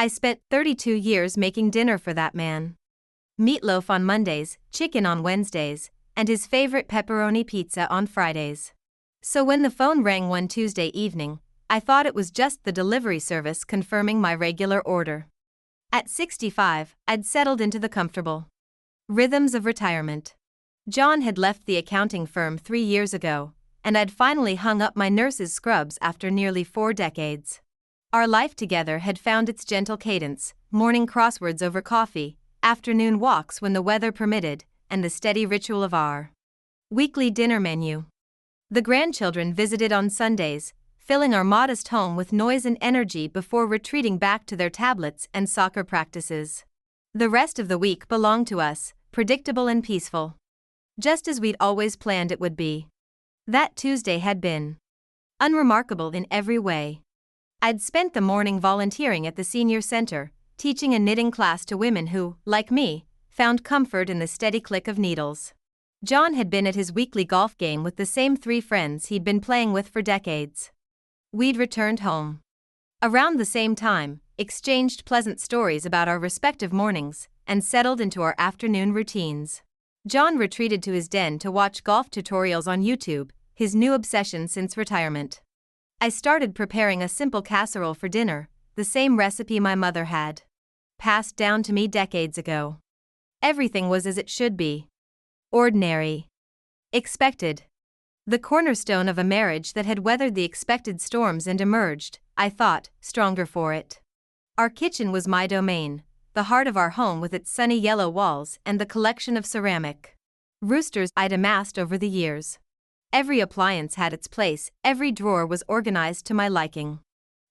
I spent 32 years making dinner for that man. Meatloaf on Mondays, chicken on Wednesdays, and his favorite pepperoni pizza on Fridays. So when the phone rang one Tuesday evening, I thought it was just the delivery service confirming my regular order. At 65, I'd settled into the comfortable rhythms of retirement. John had left the accounting firm 3 years ago, and I'd finally hung up my nurse's scrubs after nearly 4 decades. Our life together had found its gentle cadence, morning crosswords over coffee, afternoon walks when the weather permitted, and the steady ritual of our weekly dinner menu. The grandchildren visited on Sundays, filling our modest home with noise and energy before retreating back to their tablets and soccer practices. The rest of the week belonged to us, predictable and peaceful. Just as we'd always planned it would be. That Tuesday had been unremarkable in every way. I'd spent the morning volunteering at the senior center, teaching a knitting class to women who, like me, found comfort in the steady click of needles. John had been at his weekly golf game with the same 3 friends he'd been playing with for decades. We'd returned home around the same time, exchanged pleasant stories about our respective mornings, and settled into our afternoon routines. John retreated to his den to watch golf tutorials on YouTube, his new obsession since retirement. I started preparing a simple casserole for dinner, the same recipe my mother had passed down to me decades ago. Everything was as it should be. Ordinary. Expected. The cornerstone of a marriage that had weathered the expected storms and emerged, I thought, stronger for it. Our kitchen was my domain, the heart of our home with its sunny yellow walls and the collection of ceramic roosters I'd amassed over the years. Every appliance had its place, every drawer was organized to my liking.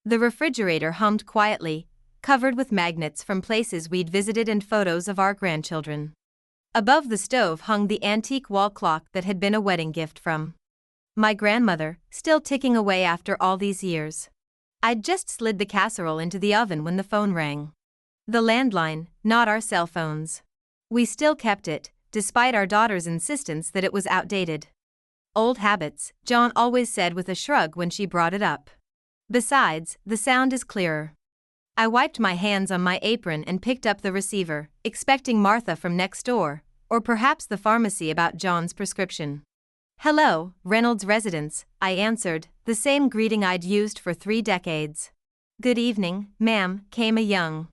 The refrigerator hummed quietly, covered with magnets from places we'd visited and photos of our grandchildren. Above the stove hung the antique wall clock that had been a wedding gift from my grandmother, still ticking away after all these years. I'd just slid the casserole into the oven when the phone rang. The landline, not our cell phones. We still kept it, despite our daughter's insistence that it was outdated. Old habits, John always said with a shrug when she brought it up. Besides, the sound is clearer. I wiped my hands on my apron and picked up the receiver, expecting Martha from next door, or perhaps the pharmacy about John's prescription. "Hello, Reynolds residence," I answered, the same greeting I'd used for 3 decades. "Good evening, ma'am," came a young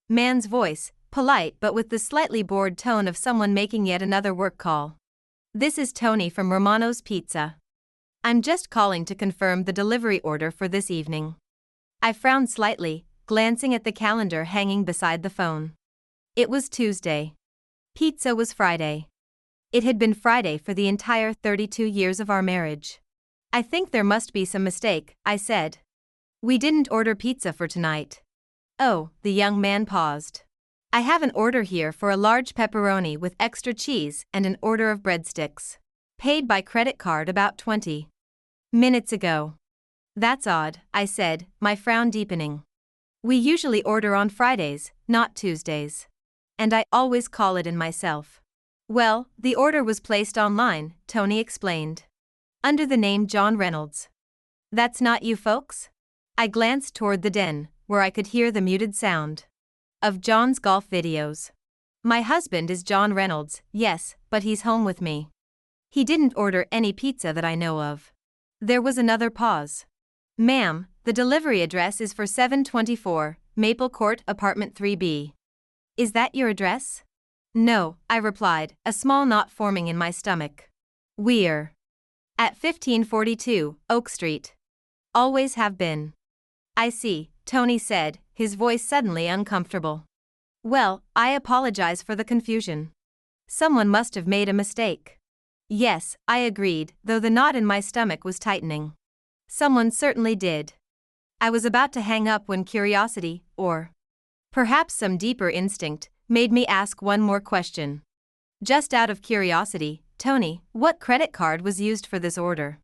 man's voice, polite but with the slightly bored tone of someone making yet another work call. "This is Tony from Romano's Pizza. I'm just calling to confirm the delivery order for this evening." I frowned slightly, glancing at the calendar hanging beside the phone. It was Tuesday. Pizza was Friday. It had been Friday for the entire 32 years of our marriage. "I think there must be some mistake," I said. "We didn't order pizza for tonight." "Oh," the young man paused. "I have an order here for a large pepperoni with extra cheese and an order of breadsticks. Paid by credit card about 20 minutes ago." "That's odd," I said, my frown deepening. "We usually order on Fridays, not Tuesdays. And I always call it in myself." "Well, the order was placed online," Tony explained. "Under the name John Reynolds." "That's not you folks?" I glanced toward the den, where I could hear the muted sound of John's golf videos. "My husband is John Reynolds, yes, but he's home with me. He didn't order any pizza that I know of." There was another pause. "Ma'am, the delivery address is for 724 Maple Court, Apartment 3B. Is that your address?" "No," I replied, a small knot forming in my stomach. "We're at 1542 Oak Street. Always have been." "I see," Tony said, his voice suddenly uncomfortable. "Well, I apologize for the confusion. Someone must have made a mistake." "Yes," I agreed, though the knot in my stomach was tightening. "Someone certainly did." I was about to hang up when curiosity, or perhaps some deeper instinct, made me ask one more question. "Just out of curiosity, Tony, what credit card was used for this order?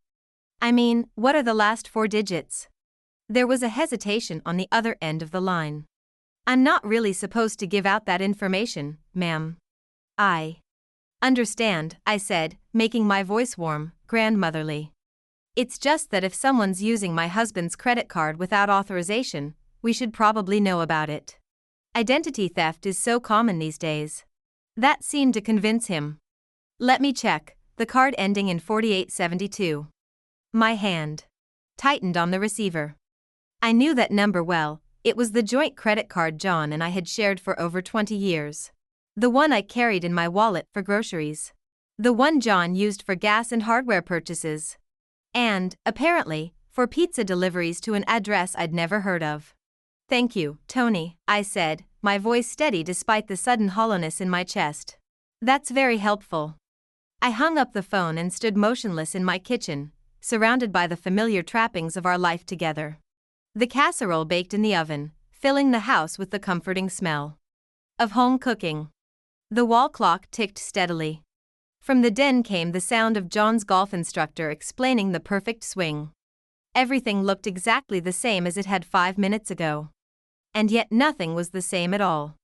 I mean, what are the last 4 digits?" There was a hesitation on the other end of the line. "I'm not really supposed to give out that information, ma'am." "I understand," I said, making my voice warm, grandmotherly. "It's just that if someone's using my husband's credit card without authorization, we should probably know about it." Identity theft is so common these days. That seemed to convince him. Let me check, the card ending in 4872. My hand tightened on the receiver. I knew that number well. It was the joint credit card John and I had shared for over 20 years. The one I carried in my wallet for groceries. The one John used for gas and hardware purchases. And, apparently, for pizza deliveries to an address I'd never heard of. Thank you, Tony, I said, my voice steady despite the sudden hollowness in my chest. That's very helpful. I hung up the phone and stood motionless in my kitchen, surrounded by the familiar trappings of our life together. The casserole baked in the oven, filling the house with the comforting smell of home cooking. The wall clock ticked steadily. From the den came the sound of John's golf instructor explaining the perfect swing. Everything looked exactly the same as it had 5 minutes ago. And yet nothing was the same at all.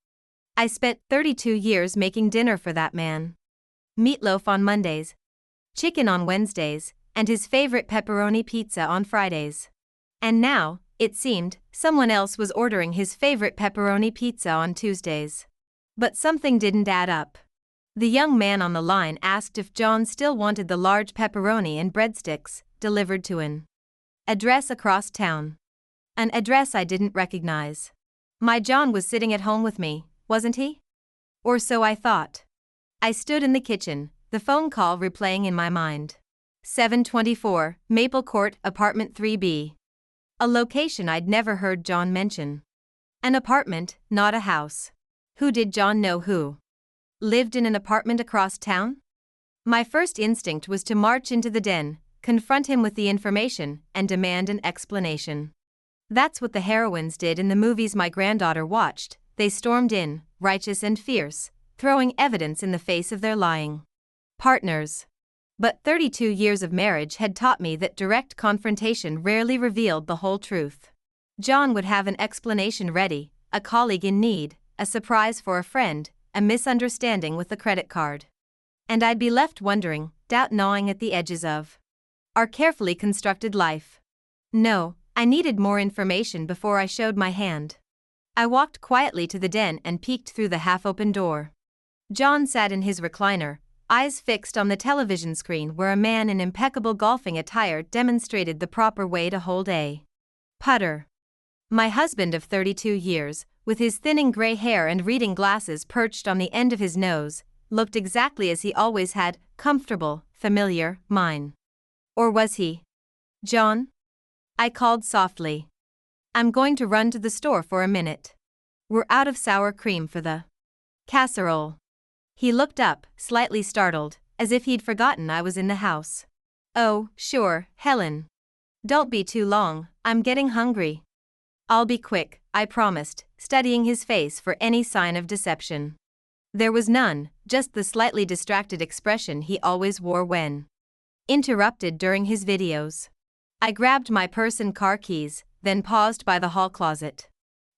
I spent 32 years making dinner for that man. Meatloaf on Mondays, chicken on Wednesdays, and his favorite pepperoni pizza on Fridays. And now, it seemed, someone else was ordering his favorite pepperoni pizza on Tuesdays. But something didn't add up. The young man on the line asked if John still wanted the large pepperoni and breadsticks, delivered to an address across town. An address I didn't recognize. My John was sitting at home with me, wasn't he? Or so I thought. I stood in the kitchen, the phone call replaying in my mind. 724, Maple Court, Apartment 3B. A location I'd never heard John mention. An apartment, not a house. Who did John know who lived in an apartment across town? My first instinct was to march into the den, confront him with the information, and demand an explanation. That's what the heroines did in the movies my granddaughter watched. They stormed in, righteous and fierce, throwing evidence in the face of their lying partners. But 32 years of marriage had taught me that direct confrontation rarely revealed the whole truth. John would have an explanation ready, a colleague in need, a surprise for a friend, a misunderstanding with the credit card. And I'd be left wondering, doubt gnawing at the edges of our carefully constructed life. No, I needed more information before I showed my hand. I walked quietly to the den and peeked through the half-open door. John sat in his recliner, eyes fixed on the television screen where a man in impeccable golfing attire demonstrated the proper way to hold a putter. My husband of 32 years, with his thinning gray hair and reading glasses perched on the end of his nose, looked exactly as he always had, comfortable, familiar, mine. Or was he? John? I called softly. I'm going to run to the store for a minute. We're out of sour cream for the casserole. He looked up, slightly startled, as if he'd forgotten I was in the house. Oh, sure, Helen. Don't be too long, I'm getting hungry. I'll be quick, I promised, studying his face for any sign of deception. There was none, just the slightly distracted expression he always wore when interrupted during his videos. I grabbed my purse and car keys, then paused by the hall closet.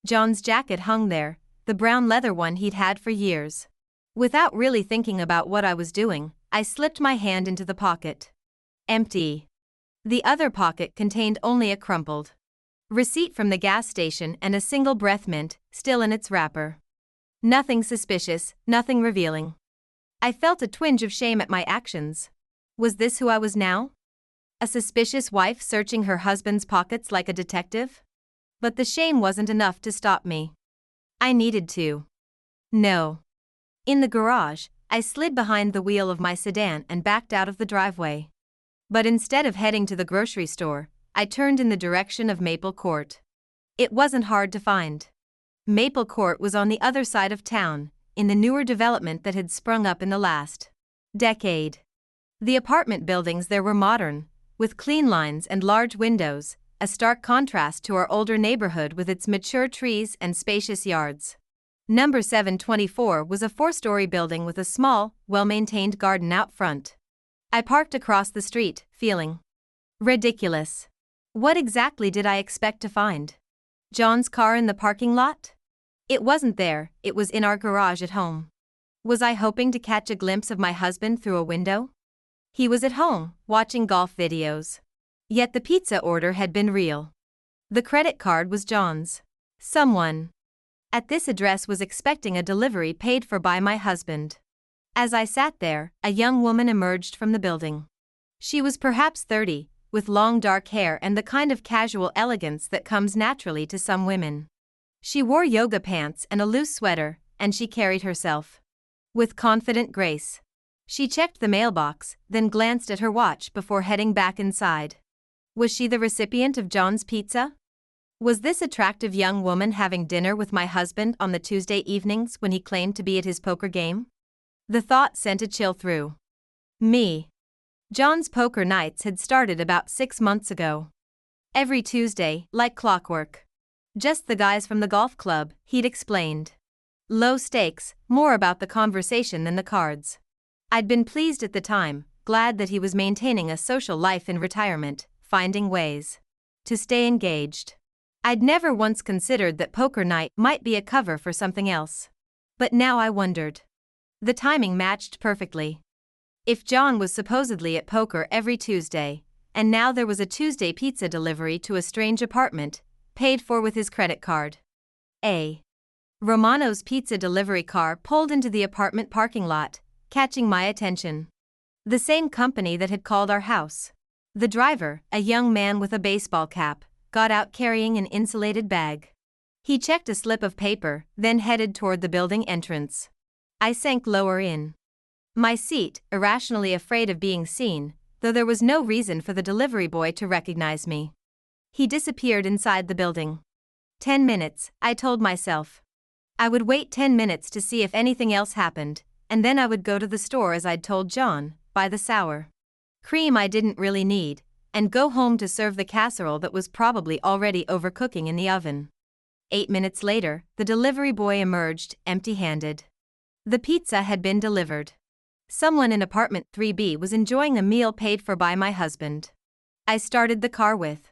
John's jacket hung there, the brown leather one he'd had for years. Without really thinking about what I was doing, I slipped my hand into the pocket. Empty. The other pocket contained only a crumpled receipt from the gas station and a single breath mint, still in its wrapper. Nothing suspicious, nothing revealing. I felt a twinge of shame at my actions. Was this who I was now? A suspicious wife searching her husband's pockets like a detective? But the shame wasn't enough to stop me. I needed to know. In the garage, I slid behind the wheel of my sedan and backed out of the driveway. But instead of heading to the grocery store, I turned in the direction of Maple Court. It wasn't hard to find. Maple Court was on the other side of town, in the newer development that had sprung up in the last decade. The apartment buildings there were modern, with clean lines and large windows, a stark contrast to our older neighborhood with its mature trees and spacious yards. Number 724 was a 4-story building with a small, well-maintained garden out front. I parked across the street, feeling ridiculous. What exactly did I expect to find? John's car in the parking lot? It wasn't there, it was in our garage at home. Was I hoping to catch a glimpse of my husband through a window? He was at home, watching golf videos. Yet the pizza order had been real. The credit card was John's. Someone At this address was expecting a delivery paid for by my husband. As I sat there, a young woman emerged from the building. She was perhaps 30, with long dark hair and the kind of casual elegance that comes naturally to some women. She wore yoga pants and a loose sweater, and she carried herself with confident grace. She checked the mailbox, then glanced at her watch before heading back inside. Was she the recipient of John's pizza? Was this attractive young woman having dinner with my husband on the Tuesday evenings when he claimed to be at his poker game? The thought sent a chill through me. John's poker nights had started about 6 months ago. Every Tuesday, like clockwork. Just the guys from the golf club, he'd explained. Low stakes, more about the conversation than the cards. I'd been pleased at the time, glad that he was maintaining a social life in retirement, finding ways to stay engaged. I'd never once considered that poker night might be a cover for something else. But now I wondered. The timing matched perfectly. If John was supposedly at poker every Tuesday, and now there was a Tuesday pizza delivery to a strange apartment, paid for with his credit card. Romano's pizza delivery car pulled into the apartment parking lot, catching my attention. The same company that had called our house. The driver, a young man with a baseball cap, got out carrying an insulated bag. He checked a slip of paper, then headed toward the building entrance. I sank lower in my seat, irrationally afraid of being seen, though there was no reason for the delivery boy to recognize me. He disappeared inside the building. 10 minutes, I told myself. I would wait 10 minutes to see if anything else happened, and then I would go to the store as I'd told John, buy the sour cream I didn't really need, and go home to serve the casserole that was probably already overcooking in the oven. 8 minutes later, the delivery boy emerged, empty-handed. The pizza had been delivered. Someone in apartment 3B was enjoying a meal paid for by my husband. I started the car with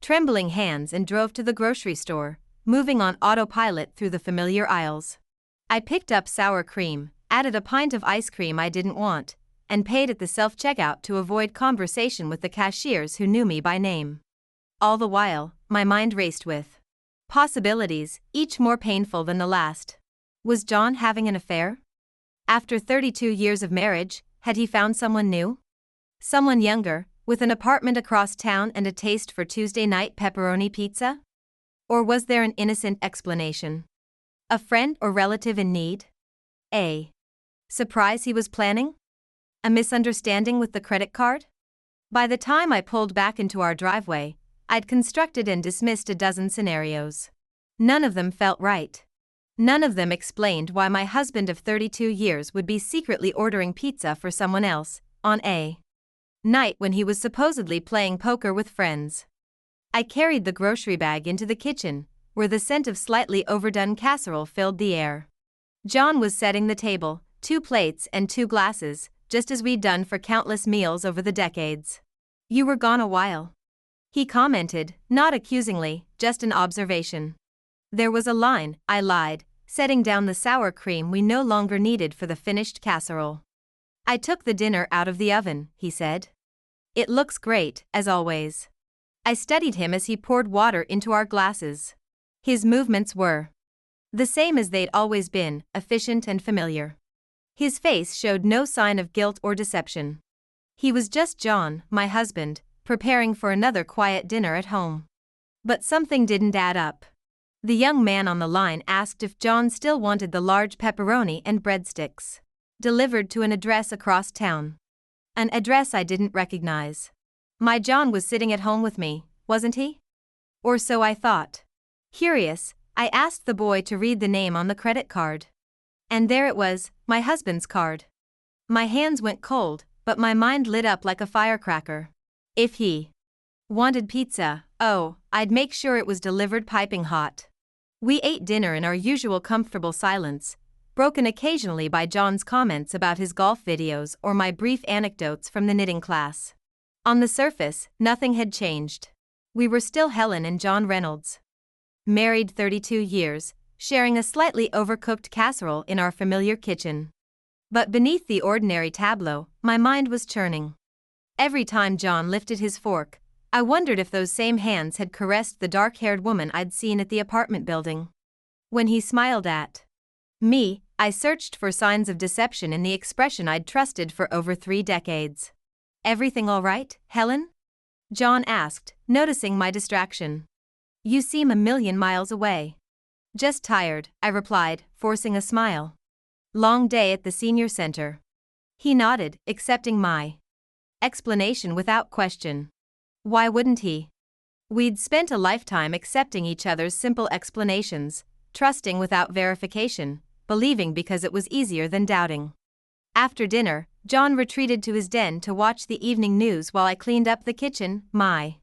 trembling hands and drove to the grocery store, moving on autopilot through the familiar aisles. I picked up sour cream, added a pint of ice cream I didn't want, and paid at the self-checkout to avoid conversation with the cashiers who knew me by name. All the while, my mind raced with possibilities, each more painful than the last. Was John having an affair? After 32 years of marriage, had he found someone new? Someone younger, with an apartment across town and a taste for Tuesday night pepperoni pizza? Or was there an innocent explanation? A friend or relative in need? A surprise he was planning? A misunderstanding with the credit card? By the time I pulled back into our driveway, I'd constructed and dismissed a dozen scenarios. None of them felt right. None of them explained why my husband of 32 years would be secretly ordering pizza for someone else, on a night when he was supposedly playing poker with friends. I carried the grocery bag into the kitchen, where the scent of slightly overdone casserole filled the air. John was setting the table, 2 plates and 2 glasses, just as we'd done for countless meals over the decades. "You were gone a while," he commented, not accusingly, just an observation. "There was a line," I lied, setting down the sour cream we no longer needed for the finished casserole. "I took the dinner out of the oven," he said. "It looks great, as always." I studied him as he poured water into our glasses. His movements were the same as they'd always been, efficient and familiar. His face showed no sign of guilt or deception. He was just John, my husband, preparing for another quiet dinner at home. But something didn't add up. The young man on the line asked if John still wanted the large pepperoni and breadsticks delivered to an address across town. An address I didn't recognize. My John was sitting at home with me, wasn't he? Or so I thought. Curious, I asked the boy to read the name on the credit card. And there it was, my husband's card. My hands went cold, but my mind lit up like a firecracker. If he wanted pizza, oh, I'd make sure it was delivered piping hot. We ate dinner in our usual comfortable silence, broken occasionally by John's comments about his golf videos or my brief anecdotes from the knitting class. On the surface, nothing had changed. We were still Helen and John Reynolds. Married 32 years, sharing a slightly overcooked casserole in our familiar kitchen. But beneath the ordinary tableau, my mind was churning. Every time John lifted his fork, I wondered if those same hands had caressed the dark-haired woman I'd seen at the apartment building. When he smiled at me, I searched for signs of deception in the expression I'd trusted for over 3 decades. "Everything all right, Helen?" John asked, noticing my distraction. "You seem a million miles away." "Just tired," I replied, forcing a smile. "Long day at the senior center." He nodded, accepting my explanation without question. Why wouldn't he? We'd spent a lifetime accepting each other's simple explanations, trusting without verification, believing because it was easier than doubting. After dinner, John retreated to his den to watch the evening news while I cleaned up the kitchen, my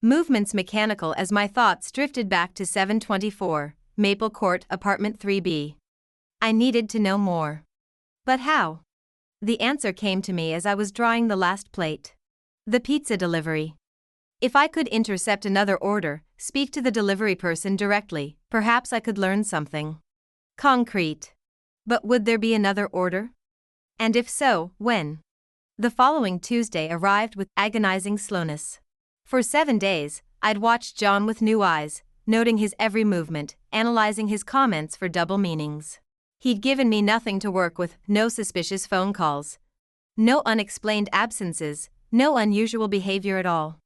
movements mechanical as my thoughts drifted back to 724, Maple Court, apartment 3B. I needed to know more. But how? The answer came to me as I was drawing the last plate. The pizza delivery. If I could intercept another order, speak to the delivery person directly, perhaps I could learn something concrete. But would there be another order? And if so, when? The following Tuesday arrived with agonizing slowness. For 7 days, I'd watched John with new eyes, noting his every movement, analyzing his comments for double meanings. He'd given me nothing to work with, no suspicious phone calls, no unexplained absences, no unusual behavior at all.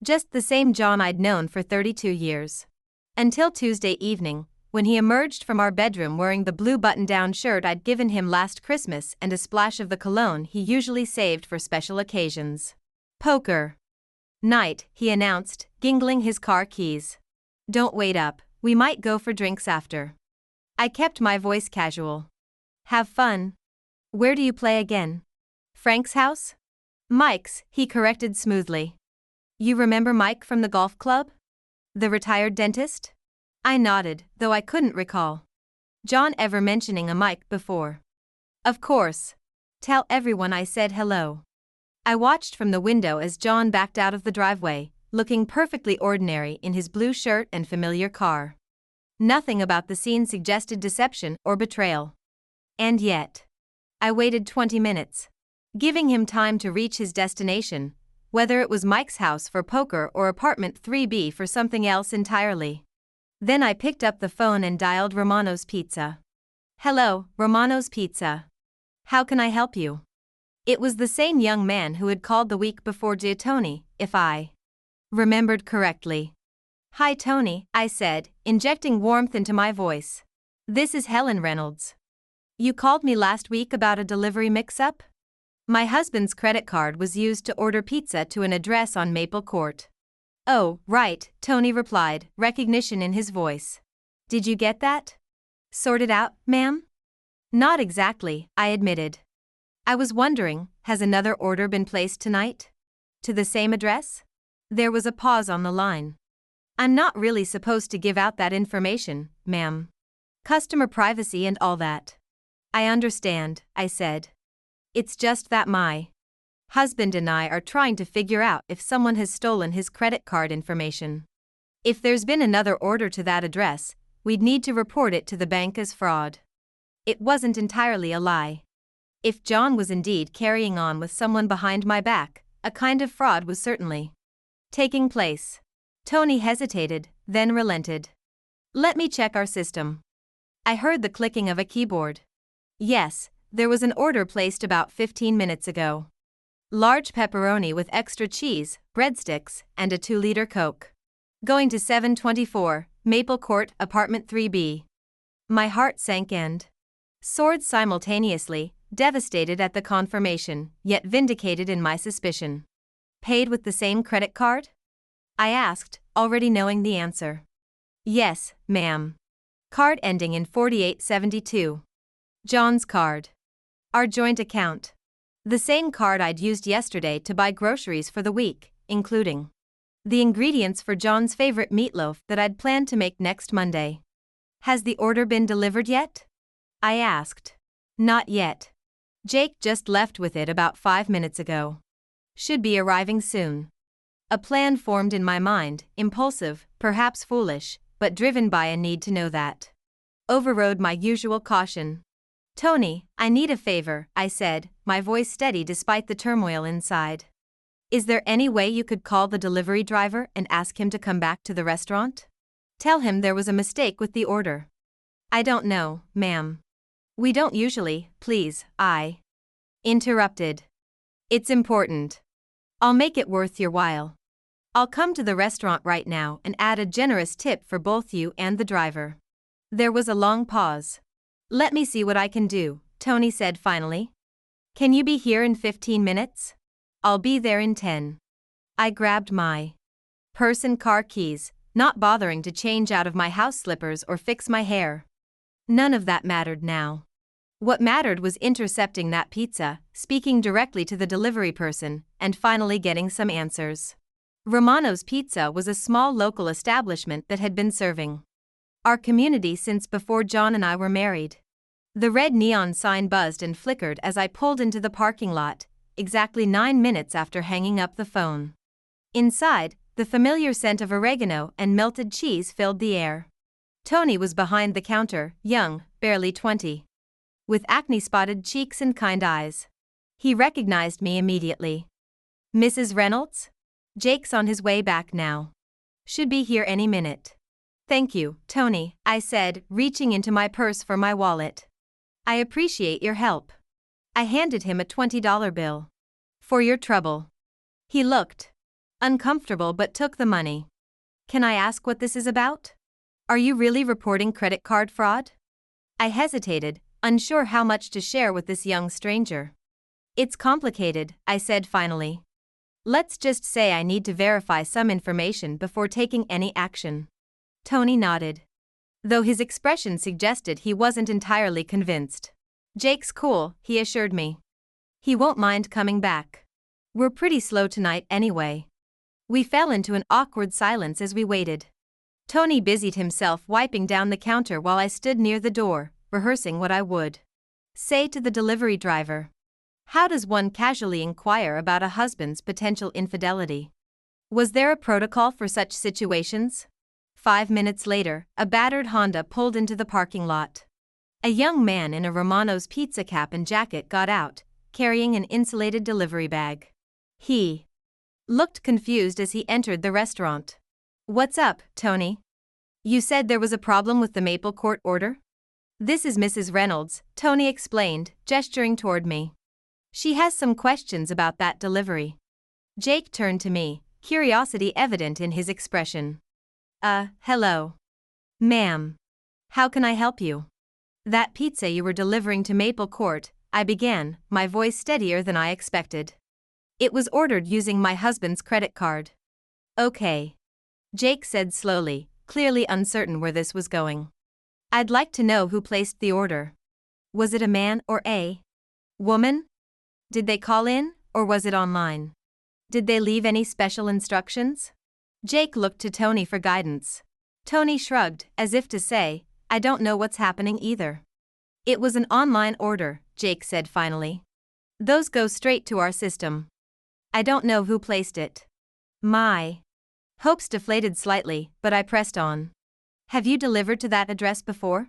Just the same John I'd known for 32 years. Until Tuesday evening, when he emerged from our bedroom wearing the blue button-down shirt I'd given him last Christmas and a splash of the cologne he usually saved for special occasions. "Poker night," he announced, gingling his car keys. "Don't wait up, we might go for drinks after." I kept my voice casual. "Have fun. Where do you play again?" "Frank's house?" "Mike's," he corrected smoothly. "You remember Mike from the golf club? The retired dentist?" I nodded, though I couldn't recall John ever mentioning a Mike before. "Of course. Tell everyone I said hello." I watched from the window as John backed out of the driveway, looking perfectly ordinary in his blue shirt and familiar car. Nothing about the scene suggested deception or betrayal. And yet, I waited 20 minutes, giving him time to reach his destination, whether it was Mike's house for poker or apartment 3B for something else entirely. Then I picked up the phone and dialed Romano's Pizza. "Hello, Romano's Pizza. How can I help you?" It was the same young man who had called the week before Tony, if I remembered correctly. "Hi Tony," I said, injecting warmth into my voice. "This is Helen Reynolds. You called me last week about a delivery mix-up?" My husband's credit card was used to order pizza to an address on Maple Court. "Oh, right," Tony replied, recognition in his voice. "Did you get that sorted out, ma'am?" "Not exactly," I admitted. "I was wondering, has another order been placed tonight? To the same address?" There was a pause on the line. "I'm not really supposed to give out that information, ma'am. Customer privacy and all that." "I understand," I said. "It's just that my husband and I are trying to figure out if someone has stolen his credit card information. If there's been another order to that address, we'd need to report it to the bank as fraud." It wasn't entirely a lie. If John was indeed carrying on with someone behind my back, a kind of fraud was certainly taking place. Tony hesitated, then relented. "Let me check our system." I heard the clicking of a keyboard. "Yes, there was an order placed about 15 minutes ago. Large pepperoni with extra cheese, breadsticks, and a 2-liter Coke. Going to 724, Maple Court, apartment 3B. My heart sank and soared simultaneously, devastated at the confirmation, yet vindicated in my suspicion. "Paid with the same credit card?" I asked, already knowing the answer. "Yes, ma'am. Card ending in 4872. John's card. Our joint account. The same card I'd used yesterday to buy groceries for the week, including the ingredients for John's favorite meatloaf that I'd planned to make next Monday." "Has the order been delivered yet?" I asked. "Not yet. Jake just left with it about 5 minutes ago. Should be arriving soon." A plan formed in my mind, impulsive, perhaps foolish, but driven by a need to know that overrode my usual caution. "Tony, I need a favor," I said, my voice steady despite the turmoil inside. "Is there any way you could call the delivery driver and ask him to come back to the restaurant? Tell him there was a mistake with the order." I don't know, ma'am. We don't usually, please, I interrupted. It's important. I'll make it worth your while. I'll come to the restaurant right now and add a generous tip for both you and the driver. There was a long pause. Let me see what I can do, Tony said finally. Can you be here in 15 minutes? I'll be there in 10. I grabbed my purse and car keys, not bothering to change out of my house slippers or fix my hair. None of that mattered now. What mattered was intercepting that pizza, speaking directly to the delivery person, and finally getting some answers. Romano's Pizza was a small local establishment that had been serving our community since before John and I were married. The red neon sign buzzed and flickered as I pulled into the parking lot, exactly 9 minutes after hanging up the phone. Inside, the familiar scent of oregano and melted cheese filled the air. Tony was behind the counter, young, barely 20. With acne-spotted cheeks and kind eyes. He recognized me immediately. Mrs. Reynolds? Jake's on his way back now. Should be here any minute. Thank you, Tony, I said, reaching into my purse for my wallet. I appreciate your help. I handed him a $20 bill. For your trouble. He looked uncomfortable but took the money. Can I ask what this is about? Are you really reporting credit card fraud? I hesitated, unsure how much to share with this young stranger. It's complicated, I said finally. Let's just say I need to verify some information before taking any action. Tony nodded. Though his expression suggested he wasn't entirely convinced. Jake's cool, he assured me. He won't mind coming back. We're pretty slow tonight anyway. We fell into an awkward silence as we waited. Tony busied himself wiping down the counter while I stood near the door, rehearsing what I would say to the delivery driver. How does one casually inquire about a husband's potential infidelity? Was there a protocol for such situations? 5 minutes later, a battered Honda pulled into the parking lot. A young man in a Romano's Pizza cap and jacket got out, carrying an insulated delivery bag. He looked confused as he entered the restaurant. What's up, Tony? You said there was a problem with the Maple Court order? This is Mrs. Reynolds, Tony explained, gesturing toward me. She has some questions about that delivery. Jake turned to me, curiosity evident in his expression. Hello. Ma'am. How can I help you? That pizza you were delivering to Maple Court, I began, my voice steadier than I expected. It was ordered using my husband's credit card. Okay. Jake said slowly, clearly uncertain where this was going. I'd like to know who placed the order. Was it a man or a woman? Did they call in, or was it online? Did they leave any special instructions? Jake looked to Tony for guidance. Tony shrugged, as if to say, I don't know what's happening either. It was an online order, Jake said finally. Those go straight to our system. I don't know who placed it. My hopes deflated slightly, but I pressed on. Have you delivered to that address before?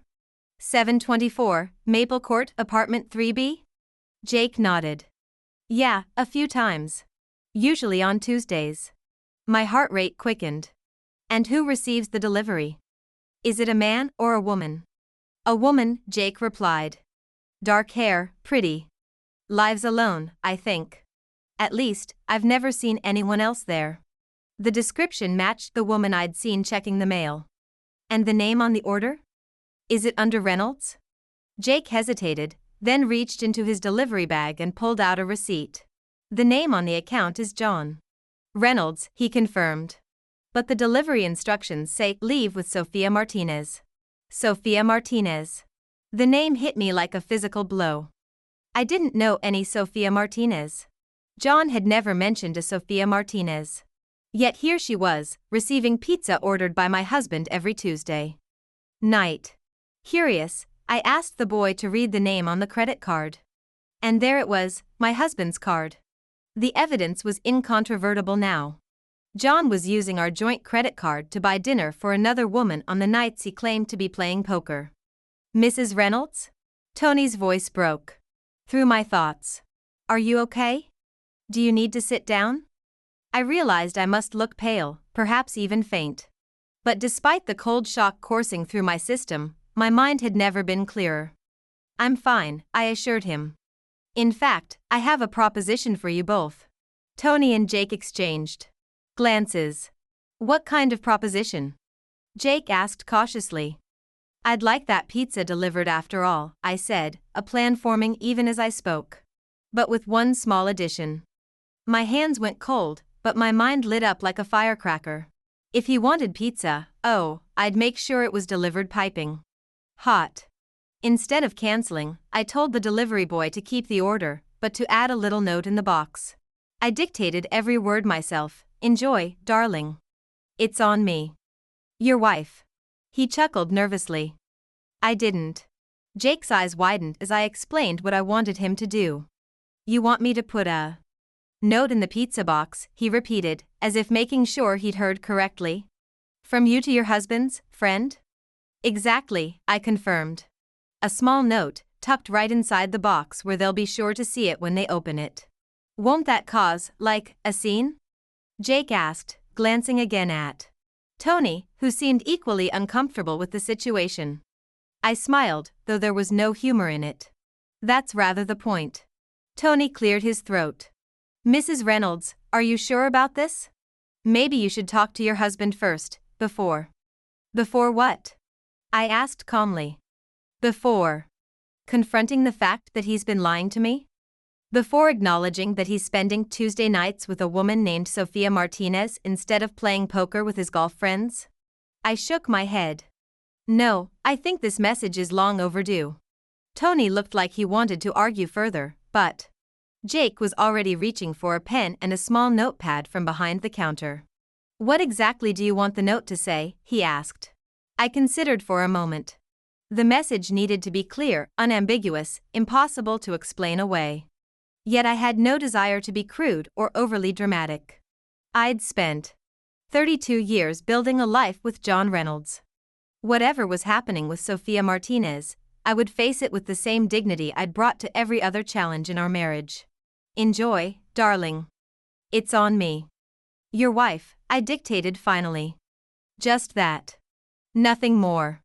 724, Maple Court, apartment 3B? Jake nodded. Yeah, a few times. Usually on Tuesdays. My heart rate quickened. And who receives the delivery? Is it a man or a woman? A woman, Jake replied. Dark hair, pretty. Lives alone, I think. At least, I've never seen anyone else there. The description matched the woman I'd seen checking the mail. And the name on the order? Is it under Reynolds? Jake hesitated, then reached into his delivery bag and pulled out a receipt. The name on the account is John Reynolds, he confirmed. But the delivery instructions say leave with Sophia Martinez. Sophia Martinez. The name hit me like a physical blow. I didn't know any Sophia Martinez. John had never mentioned a Sophia Martinez. Yet here she was, receiving pizza ordered by my husband every Tuesday night. Curious, I asked the boy to read the name on the credit card. And there it was, my husband's card. The evidence was incontrovertible now. John was using our joint credit card to buy dinner for another woman on the nights he claimed to be playing poker. Mrs. Reynolds? Tony's voice broke through my thoughts. Are you okay? Do you need to sit down? I realized I must look pale, perhaps even faint. But despite the cold shock coursing through my system, my mind had never been clearer. I'm fine, I assured him. In fact, I have a proposition for you both. Tony and Jake exchanged glances. What kind of proposition? Jake asked cautiously. I'd like that pizza delivered after all, I said, a plan forming even as I spoke. But with one small addition. My hands went cold, but my mind lit up like a firecracker. If he wanted pizza, I'd make sure it was delivered piping hot. Instead of canceling, I told the delivery boy to keep the order, but to add a little note in the box. I dictated every word myself. Enjoy, darling. It's on me. Your wife. He chuckled nervously. I didn't. Jake's eyes widened as I explained what I wanted him to do. You want me to put a note in the pizza box, he repeated, as if making sure he'd heard correctly. From you to your husband's friend? Exactly, I confirmed. A small note, tucked right inside the box where they'll be sure to see it when they open it. Won't that cause, like, a scene? Jake asked, glancing again at Tony, who seemed equally uncomfortable with the situation. I smiled, though there was no humor in it. That's rather the point. Tony cleared his throat. Mrs. Reynolds, are you sure about this? Maybe you should talk to your husband first, before. Before what? I asked calmly. Before confronting the fact that he's been lying to me? Before acknowledging that he's spending Tuesday nights with a woman named Sofia Martinez instead of playing poker with his golf friends? I shook my head. No, I think this message is long overdue. Tony looked like he wanted to argue further, but Jake was already reaching for a pen and a small notepad from behind the counter. What exactly do you want the note to say? He asked. I considered for a moment. The message needed to be clear, unambiguous, impossible to explain away. Yet I had no desire to be crude or overly dramatic. I'd spent 32 years building a life with John Reynolds. Whatever was happening with Sofia Martinez, I would face it with the same dignity I'd brought to every other challenge in our marriage. Enjoy, darling. It's on me. Your wife, I dictated finally. Just that. Nothing more.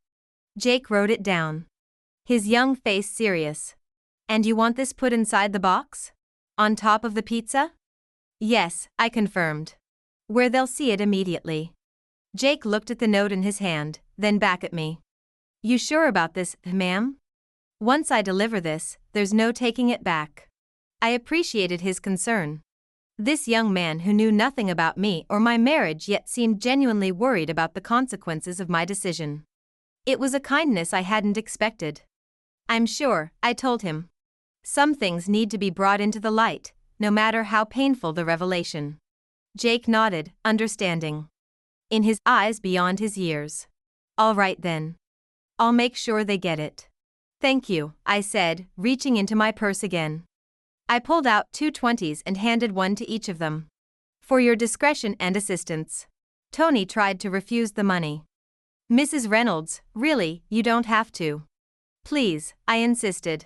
Jake wrote it down. His young face serious. And you want this put inside the box? On top of the pizza? Yes, I confirmed. Where they'll see it immediately. Jake looked at the note in his hand, then back at me. You sure about this, ma'am? Once I deliver this, there's no taking it back. I appreciated his concern. This young man who knew nothing about me or my marriage yet seemed genuinely worried about the consequences of my decision. It was a kindness I hadn't expected. I'm sure, I told him. Some things need to be brought into the light, no matter how painful the revelation. Jake nodded, understanding. In his eyes beyond his years. All right then. I'll make sure they get it. Thank you, I said, reaching into my purse again. I pulled out 2 20s and handed one to each of them. For your discretion and assistance. Tony tried to refuse the money. Mrs. Reynolds, really, you don't have to. Please, I insisted.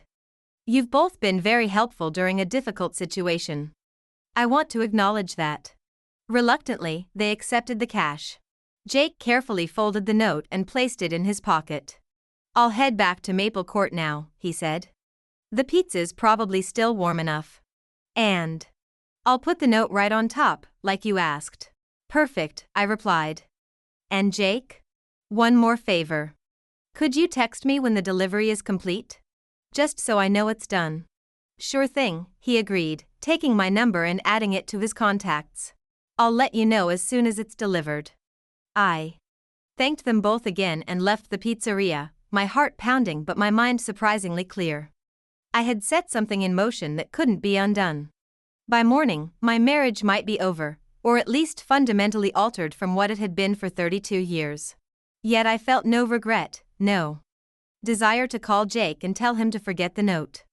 You've both been very helpful during a difficult situation. I want to acknowledge that. Reluctantly, they accepted the cash. Jake carefully folded the note and placed it in his pocket. I'll head back to Maple Court now, he said. The pizza's probably still warm enough. And I'll put the note right on top, like you asked. Perfect, I replied. And Jake? One more favor. Could you text me when the delivery is complete? Just so I know it's done. Sure thing, he agreed, taking my number and adding it to his contacts. I'll let you know as soon as it's delivered. I thanked them both again and left the pizzeria, my heart pounding but my mind surprisingly clear. I had set something in motion that couldn't be undone. By morning, my marriage might be over, or at least fundamentally altered from what it had been for 32 years. Yet I felt no regret, no desire to call Jake and tell him to forget the note.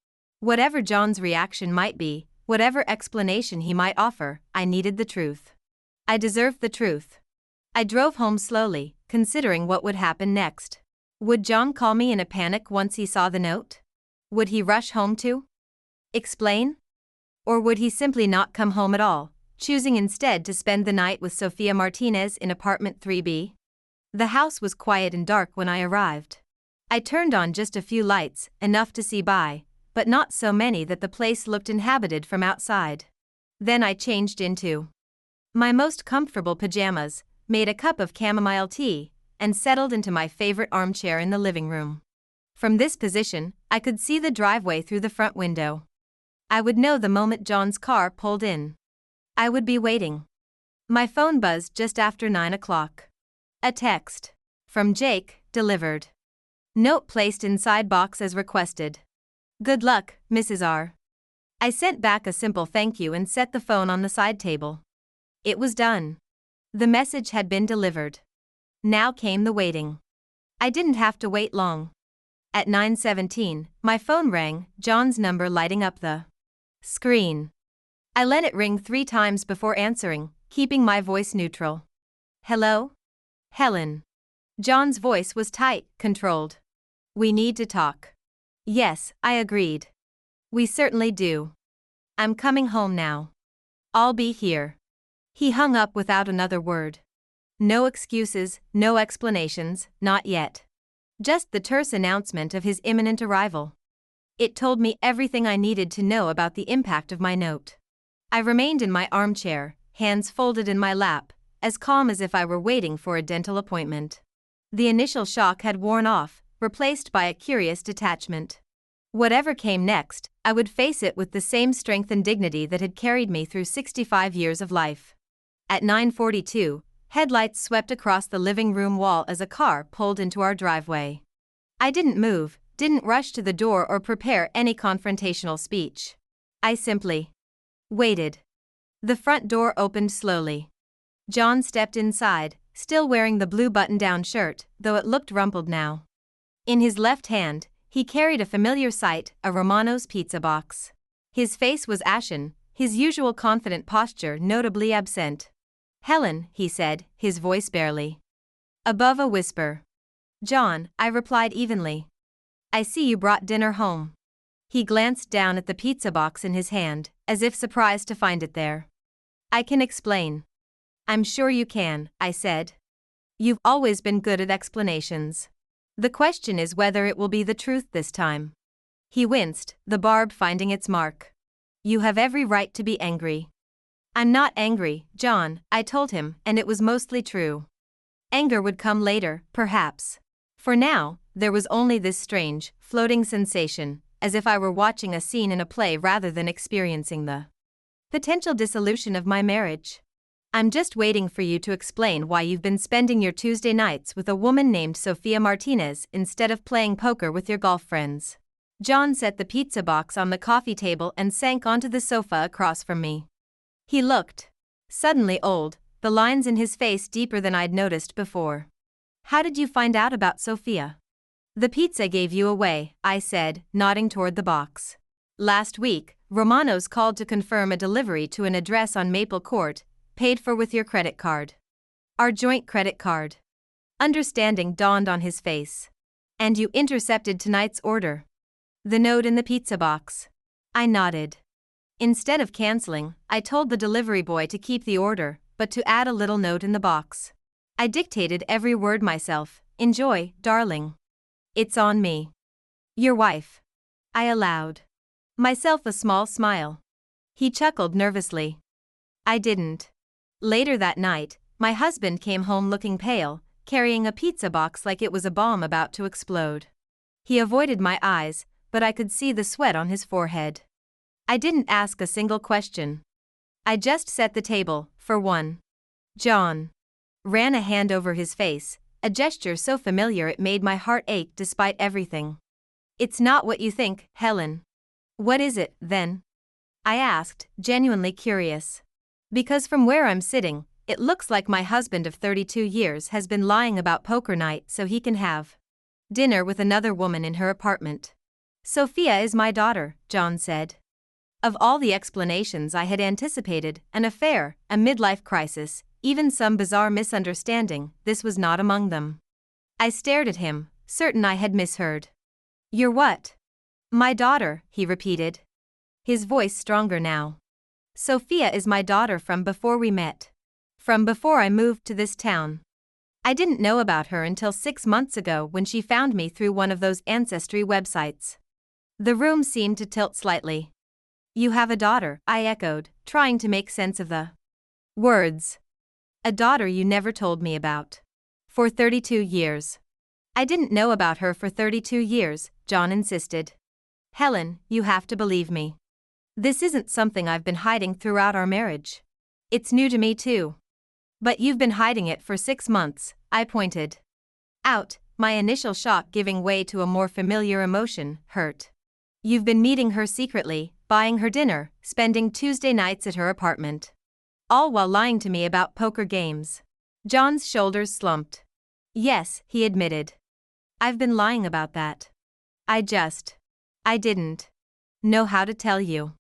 Whatever John's reaction might be, whatever explanation he might offer, I needed the truth. I deserved the truth. I drove home slowly, considering what would happen next. Would John call me in a panic once he saw the note? Would he rush home to explain? Or would he simply not come home at all, choosing instead to spend the night with Sofia Martinez in apartment 3B? The house was quiet and dark when I arrived. I turned on just a few lights, enough to see by, but not so many that the place looked inhabited from outside. Then I changed into my most comfortable pajamas, made a cup of chamomile tea, and settled into my favorite armchair in the living room. From this position, I could see the driveway through the front window. I would know the moment John's car pulled in. I would be waiting. My phone buzzed just after 9 o'clock. A text. From Jake, delivered. Note placed inside box as requested. Good luck, Mrs. R. I sent back a simple thank you and set the phone on the side table. It was done. The message had been delivered. Now came the waiting. I didn't have to wait long. At 9:17, my phone rang, John's number lighting up the screen. I let it ring 3 times before answering, keeping my voice neutral. Hello? Helen. John's voice was tight, controlled. We need to talk. Yes, I agreed. We certainly do. I'm coming home now. I'll be here. He hung up without another word. No excuses, no explanations, not yet. Just the terse announcement of his imminent arrival. It told me everything I needed to know about the impact of my note. I remained in my armchair, hands folded in my lap, as calm as if I were waiting for a dental appointment. The initial shock had worn off, replaced by a curious detachment. Whatever came next, I would face it with the same strength and dignity that had carried me through 65 years of life. At 9:42, headlights swept across the living room wall as a car pulled into our driveway. I didn't move, didn't rush to the door or prepare any confrontational speech. I simply waited. The front door opened slowly. John stepped inside, still wearing the blue button-down shirt, though it looked rumpled now. In his left hand, he carried a familiar sight, a Romano's pizza box. His face was ashen, his usual confident posture notably absent. Helen, he said, his voice barely above a whisper. John, I replied evenly. I see you brought dinner home. He glanced down at the pizza box in his hand, as if surprised to find it there. I can explain. I'm sure you can, I said. You've always been good at explanations. The question is whether it will be the truth this time. He winced, the barb finding its mark. You have every right to be angry. I'm not angry, John, I told him, and it was mostly true. Anger would come later, perhaps. For now, there was only this strange, floating sensation, as if I were watching a scene in a play rather than experiencing the potential dissolution of my marriage. I'm just waiting for you to explain why you've been spending your Tuesday nights with a woman named Sofia Martinez instead of playing poker with your golf friends. John set the pizza box on the coffee table and sank onto the sofa across from me. He looked suddenly old, the lines in his face deeper than I'd noticed before. How did you find out about Sofia? The pizza gave you away, I said, nodding toward the box. Last week, Romano's called to confirm a delivery to an address on Maple Court, paid for with your credit card. Our joint credit card. Understanding dawned on his face. And you intercepted tonight's order. The note in the pizza box. I nodded. Instead of canceling, I told the delivery boy to keep the order, but to add a little note in the box. I dictated every word myself. Enjoy, darling. It's on me. Your wife. I allowed myself a small smile. He chuckled nervously. I didn't. Later that night, my husband came home looking pale, carrying a pizza box like it was a bomb about to explode. He avoided my eyes, but I could see the sweat on his forehead. I didn't ask a single question. I just set the table, for one. John ran a hand over his face, a gesture so familiar it made my heart ache despite everything. It's not what you think, Helen. What is it, then? I asked, genuinely curious. Because from where I'm sitting, it looks like my husband of 32 years has been lying about poker night so he can have dinner with another woman in her apartment. Sofia is my daughter, John said. Of all the explanations I had anticipated, an affair, a midlife crisis, even some bizarre misunderstanding, this was not among them. I stared at him, certain I had misheard. You're what? My daughter, he repeated. His voice stronger now. Sofia is my daughter from before we met. From before I moved to this town. I didn't know about her until 6 months ago when she found me through one of those ancestry websites. The room seemed to tilt slightly. You have a daughter, I echoed, trying to make sense of the words. A daughter you never told me about. For 32 years. I didn't know about her for 32 years, John insisted. Helen, you have to believe me. This isn't something I've been hiding throughout our marriage. It's new to me too. But you've been hiding it for 6 months, I pointed out, my initial shock giving way to a more familiar emotion, hurt. You've been meeting her secretly, buying her dinner, spending Tuesday nights at her apartment. All while lying to me about poker games. John's shoulders slumped. Yes, he admitted. I've been lying about that. I didn't know how to tell you.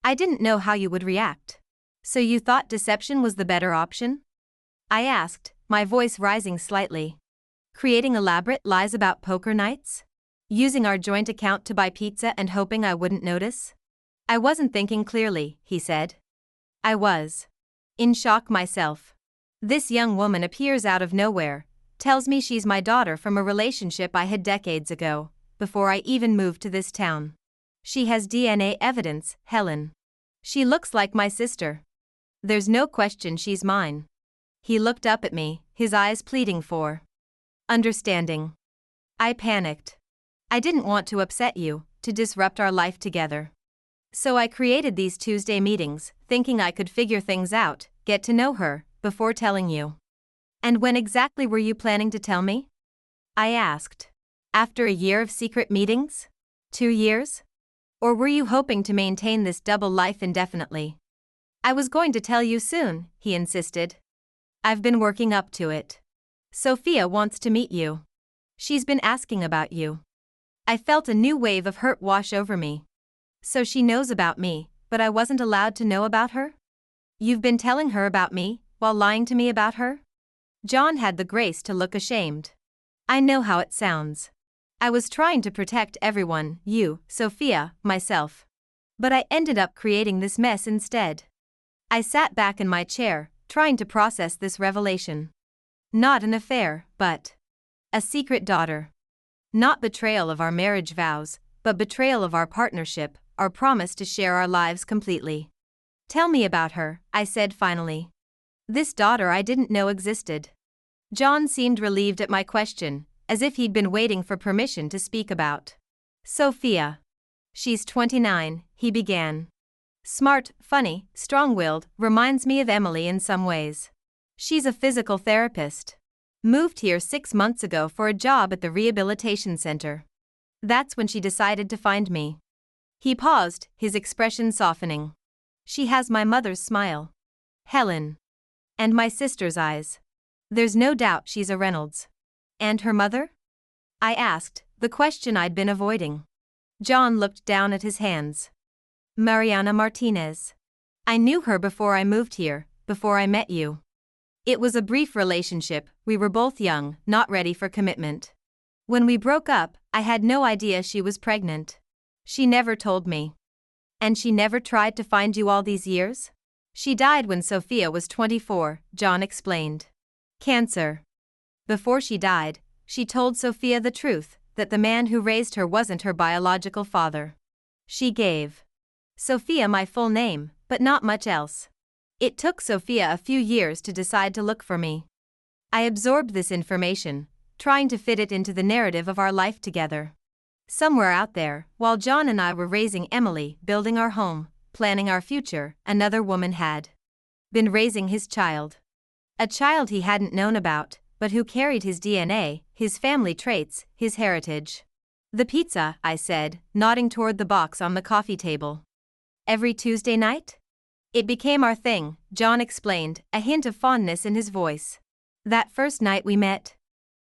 I didn't know how you would react. So you thought deception was the better option? I asked, my voice rising slightly. Creating elaborate lies about poker nights? Using our joint account to buy pizza and hoping I wouldn't notice? I wasn't thinking clearly, he said. I was in shock myself. This young woman appears out of nowhere, tells me she's my daughter from a relationship I had decades ago, before I even moved to this town. She has DNA evidence, Helen. She looks like my sister. There's no question she's mine. He looked up at me, his eyes pleading for understanding. I panicked. I didn't want to upset you, to disrupt our life together. So I created these Tuesday meetings, thinking I could figure things out, get to know her, before telling you. And when exactly were you planning to tell me? I asked. After a year of secret meetings? 2 years? Or were you hoping to maintain this double life indefinitely? I was going to tell you soon, he insisted. I've been working up to it. Sophia wants to meet you. She's been asking about you. I felt a new wave of hurt wash over me. So she knows about me, but I wasn't allowed to know about her? You've been telling her about me, while lying to me about her? John had the grace to look ashamed. I know how it sounds. I was trying to protect everyone, you, Sophia, myself. But I ended up creating this mess instead. I sat back in my chair, trying to process this revelation. Not an affair, but a secret daughter. Not betrayal of our marriage vows, but betrayal of our partnership, our promise to share our lives completely. Tell me about her, I said finally. This daughter I didn't know existed. John seemed relieved at my question, as if he'd been waiting for permission to speak about Sophia. She's 29, he began. Smart, funny, strong-willed, reminds me of Emily in some ways. She's a physical therapist. Moved here 6 months ago for a job at the rehabilitation center. That's when she decided to find me. He paused, his expression softening. She has my mother's smile. Helen. And my sister's eyes. There's no doubt she's a Reynolds. And her mother? I asked, the question I'd been avoiding. John looked down at his hands. Mariana Martinez. I knew her before I moved here, before I met you. It was a brief relationship, we were both young, not ready for commitment. When we broke up, I had no idea she was pregnant. She never told me. And she never tried to find you all these years? She died when Sophia was 24, John explained. Cancer. Before she died, she told Sophia the truth, that the man who raised her wasn't her biological father. She gave Sophia my full name, but not much else. It took Sophia a few years to decide to look for me. I absorbed this information, trying to fit it into the narrative of our life together. Somewhere out there, while John and I were raising Emily, building our home, planning our future, another woman had been raising his child. A child he hadn't known about, but who carried his DNA, his family traits, his heritage. The pizza, I said, nodding toward the box on the coffee table. Every Tuesday night? It became our thing, John explained, a hint of fondness in his voice. That first night we met.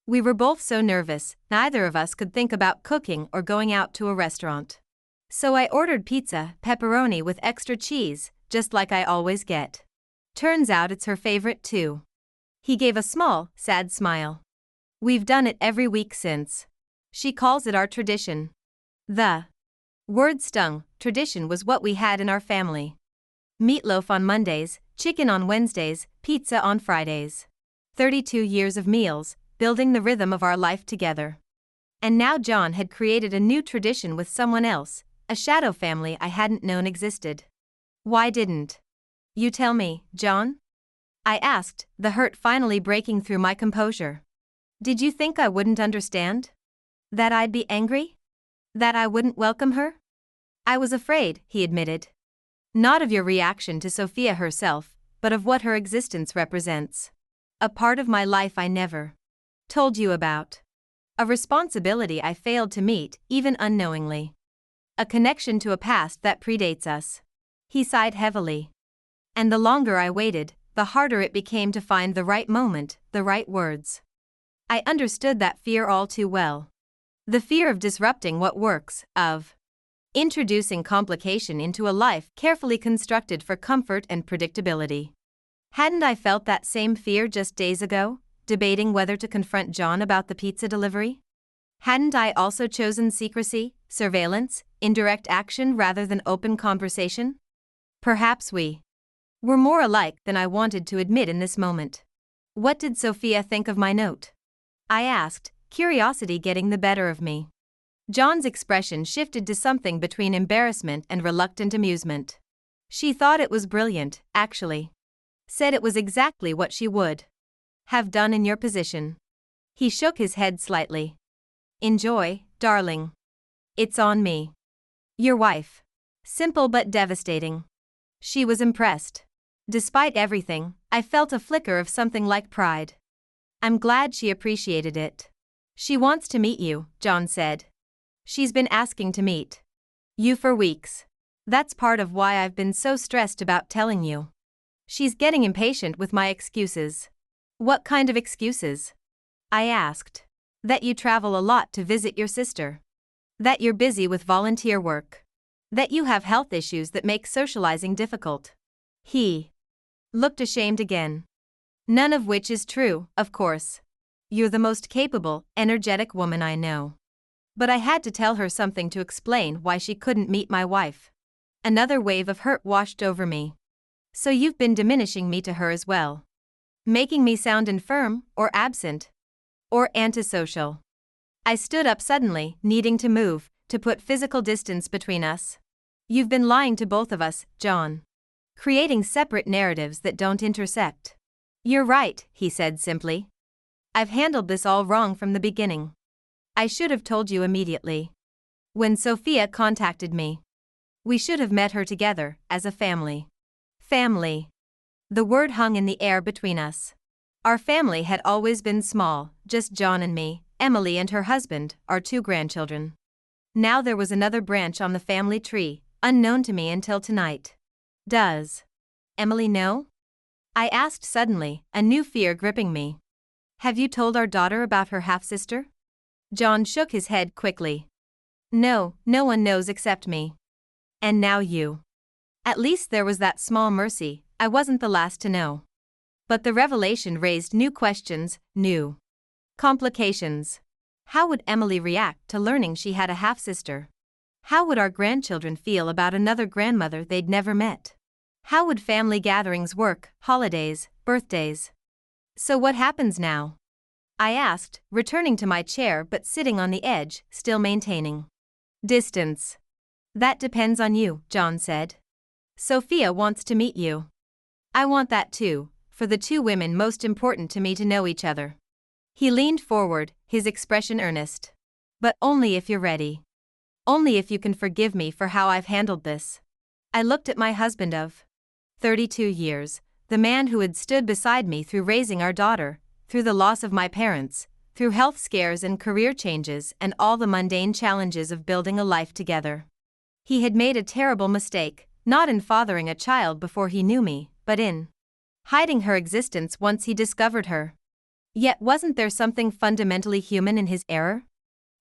We were both so nervous, neither of us could think about cooking or going out to a restaurant. So I ordered pizza, pepperoni with extra cheese, just like I always get. Turns out it's her favorite too. He gave a small, sad smile. We've done it every week since. She calls it our tradition. The word stung. Tradition was what we had in our family. Meatloaf on Mondays, chicken on Wednesdays, pizza on Fridays. 32 years of meals, building the rhythm of our life together. And now John had created a new tradition with someone else, a shadow family I hadn't known existed. Why didn't you tell me, John? I asked, the hurt finally breaking through my composure. Did you think I wouldn't understand? That I'd be angry? That I wouldn't welcome her? I was afraid, he admitted. Not of your reaction to Sophia herself, but of what her existence represents. A part of my life I never told you about. A responsibility I failed to meet, even unknowingly. A connection to a past that predates us. He sighed heavily. And the longer I waited, the harder it became to find the right moment, the right words. I understood that fear all too well. The fear of disrupting what works, of introducing complication into a life carefully constructed for comfort and predictability. Hadn't I felt that same fear just days ago, debating whether to confront John about the pizza delivery? Hadn't I also chosen secrecy, surveillance, indirect action rather than open conversation? Perhaps we were more alike than I wanted to admit in this moment. What did Sophia think of my note? I asked, curiosity getting the better of me. John's expression shifted to something between embarrassment and reluctant amusement. She thought it was brilliant, actually. Said it was exactly what she would have done in your position. He shook his head slightly. Enjoy, darling. It's on me. Your wife. Simple but devastating. She was impressed. Despite everything, I felt a flicker of something like pride. I'm glad she appreciated it. She wants to meet you, John said. She's been asking to meet you for weeks. That's part of why I've been so stressed about telling you. She's getting impatient with my excuses. What kind of excuses? I asked. That you travel a lot to visit your sister. That you're busy with volunteer work. That you have health issues that make socializing difficult. He looked ashamed again. None of which is true, of course. You're the most capable, energetic woman I know. But I had to tell her something to explain why she couldn't meet my wife. Another wave of hurt washed over me. So you've been diminishing me to her as well. Making me sound infirm, or absent. Or antisocial. I stood up suddenly, needing to move, to put physical distance between us. You've been lying to both of us, John. Creating separate narratives that don't intersect. You're right, he said simply. I've handled this all wrong from the beginning. I should have told you immediately. When Sophia contacted me. We should have met her together, as a family. Family. The word hung in the air between us. Our family had always been small, just John and me, Emily and her husband, our 2 grandchildren. Now there was another branch on the family tree, unknown to me until tonight. Does Emily know? I asked suddenly, a new fear gripping me. Have you told our daughter about her half-sister? John shook his head quickly. No, no one knows except me. And now you. At least there was that small mercy, I wasn't the last to know. But the revelation raised new questions, new complications. How would Emily react to learning she had a half-sister? How would our grandchildren feel about another grandmother they'd never met? How would family gatherings work, holidays, birthdays? So what happens now? I asked, returning to my chair but sitting on the edge, still maintaining distance. That depends on you, John said. Sophia wants to meet you. I want that too, for the 2 women most important to me to know each other. He leaned forward, his expression earnest. But only if you're ready. Only if you can forgive me for how I've handled this. I looked at my husband of 32 years, the man who had stood beside me through raising our daughter, through the loss of my parents, through health scares and career changes and all the mundane challenges of building a life together. He had made a terrible mistake, not in fathering a child before he knew me, but in hiding her existence once he discovered her. Yet wasn't there something fundamentally human in his error?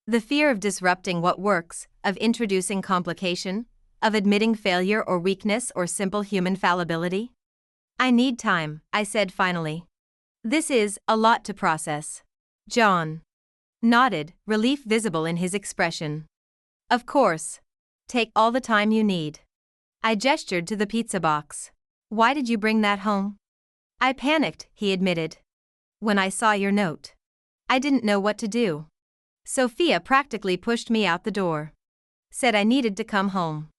The fear of disrupting what works, of introducing complication, of admitting failure or weakness or simple human fallibility? I need time, I said finally. This is a lot to process. John nodded, relief visible in his expression. Of course. Take all the time you need. I gestured to the pizza box. Why did you bring that home? I panicked, he admitted. When I saw your note, I didn't know what to do. Sophia practically pushed me out the door. Said I needed to come home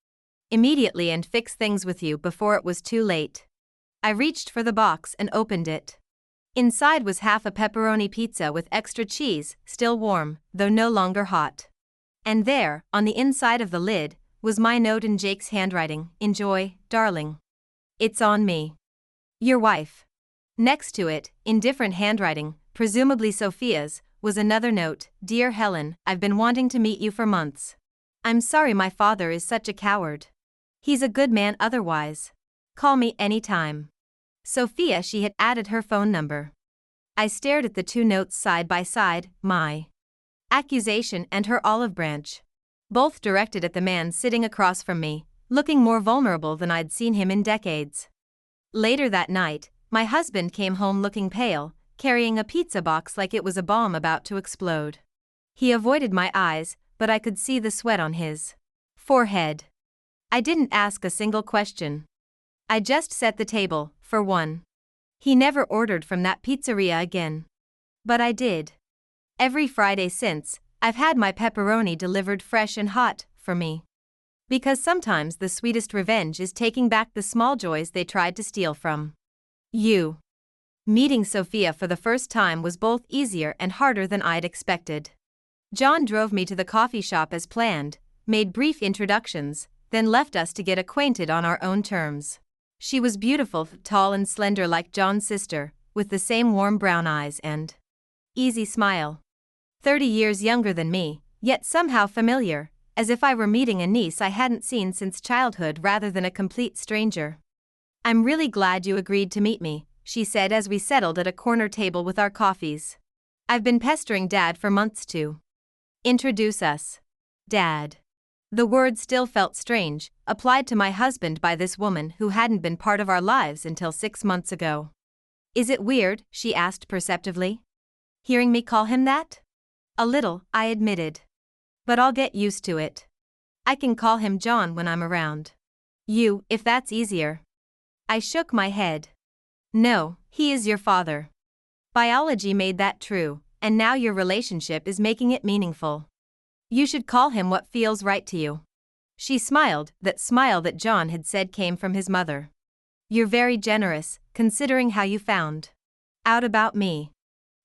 immediately and fix things with you before it was too late. I reached for the box and opened it. Inside was half a pepperoni pizza with extra cheese, still warm, though no longer hot. And there, on the inside of the lid, was my note in Jake's handwriting: "Enjoy, darling. It's on me. Your wife." Next to it, in different handwriting, presumably Sophia's, was another note: "Dear Helen, I've been wanting to meet you for months. I'm sorry my father is such a coward. He's a good man otherwise. Call me anytime." Sophia, she had added her phone number. I stared at the two notes side by side, my accusation and her olive branch. Both directed at the man sitting across from me, looking more vulnerable than I'd seen him in decades. Later that night, my husband came home looking pale, carrying a pizza box like it was a bomb about to explode. He avoided my eyes, but I could see the sweat on his forehead. I didn't ask a single question. I just set the table, for one. He never ordered from that pizzeria again. But I did. Every Friday since, I've had my pepperoni delivered fresh and hot, for me. Because sometimes the sweetest revenge is taking back the small joys they tried to steal from you. Meeting Sophia for the first time was both easier and harder than I'd expected. John drove me to the coffee shop as planned, made brief introductions, then left us to get acquainted on our own terms. She was beautiful, tall and slender like John's sister, with the same warm brown eyes and easy smile. 30 years younger than me, yet somehow familiar, as if I were meeting a niece I hadn't seen since childhood rather than a complete stranger. "I'm really glad you agreed to meet me," she said as we settled at a corner table with our coffees. "I've been pestering Dad for months to introduce us." Dad. The word still felt strange, applied to my husband by this woman who hadn't been part of our lives until 6 months ago. "Is it weird?" she asked perceptively. "Hearing me call him that?" "A little," I admitted. "But I'll get used to it. I can call him John when I'm around you, if that's easier." I shook my head. "No, he is your father. Biology made that true, and now your relationship is making it meaningful. You should call him what feels right to you." She smiled, that smile that John had said came from his mother. "You're very generous, considering how you found out about me."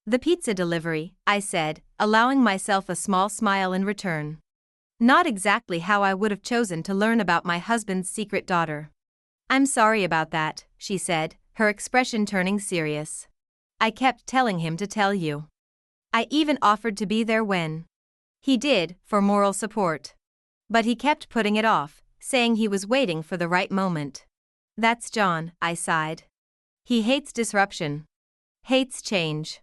"The pizza delivery," I said, allowing myself a small smile in return. Not exactly how I would have chosen to learn about my husband's secret daughter. "I'm sorry about that," she said, her expression turning serious. "I kept telling him to tell you. I even offered to be there when he did, for moral support. But he kept putting it off, saying he was waiting for the right moment." "That's John," I sighed. "He hates disruption. Hates change.